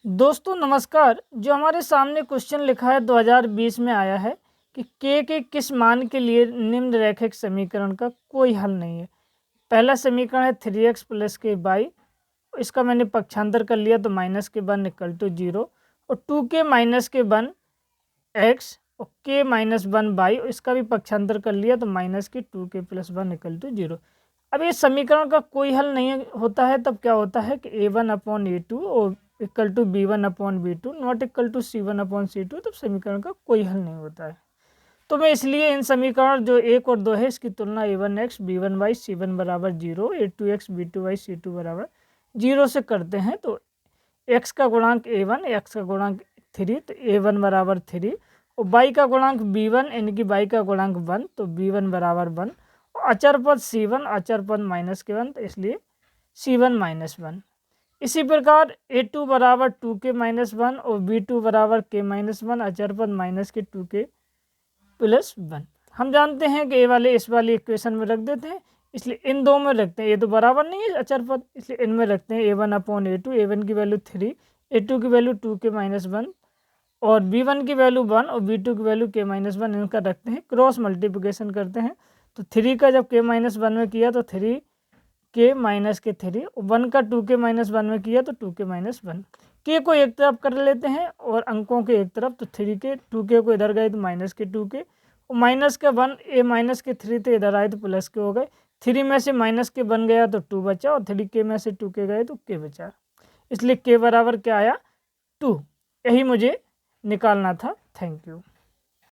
दोस्तों नमस्कार। जो हमारे सामने क्वेश्चन लिखा है 2020 में आया है कि के किस मान के लिए निम्नरेखिक समीकरण का कोई हल नहीं है। पहला समीकरण है 3x प्लस के बाई, इसका मैंने पक्षांतर कर लिया तो माइनस के वन इक्वल टू 0, और 2k माइनस के वन x और k माइनस वन बाई, इसका भी पक्षांतर कर लिया तो माइनस के 2k plus one equal to 0। अब ये समीकरण का कोई हल नहीं होता है, तब क्या होता है कि a1/a2 और equal to b1/b2 not equal to c1/c2, तब समीकरण का कोई हल नहीं होता है। तो मैं इसलिए इन समीकरण जो 1 और 2 है इसकी तुलना a1x b1y c1 बराबर 0, a2x b2y c2 बराबर 0 से करते हैं। तो x का गुणांक a1, x का गुणांक 3, तो a1 बराबर 3, और y का गुणांक b1 यानी कि y का गुणांक 1, तो b1 बराबर 1, और अचर पद c1, अचर पद माइनस के 1, तो इसलिए c1 माइनस 1। इसी प्रकार a2 बराबर 2k माइनस 1 और b2 बराबर k माइनस 1, अचर पद माइनस के 2k प्लस 1। हम जानते हैं कि ए वाले इस वाली इक्वेशन में रख देते हैं, इसलिए इन दो में रखते हैं। ये तो बराबर नहीं है अचर पद, इसलिए इनमें रखते हैं a1/a2, a1 की वैल्यू 3, a2 की वैल्यू 2k माइनस 1, और b1 की वैल्यू 1 और b2 की वैल्यू k माइनस 1, इनका रखते हैं, क्रॉस मल्टीप्लिकेशन करते हैं। तो 3 का जब k माइनस 1 में किया तो 3k माइनस के 3, और 1 का 2k माइनस 1 में किया तो 2k माइनस 1। k को एक तरफ कर लेते हैं और अंकों के एक तरफ, तो 3k 2k को इधर गए तो माइनस के 2k, और माइनस के 1 a माइनस के 3 तो इधर आए तो प्लस के हो गए। 3 में से माइनस के 1 गया तो 2 बचा, और 3k में से 2k गए तो k बचा, इसलिए k बराबर क्या आया 2। यही मुझे निकालना था। Thank you.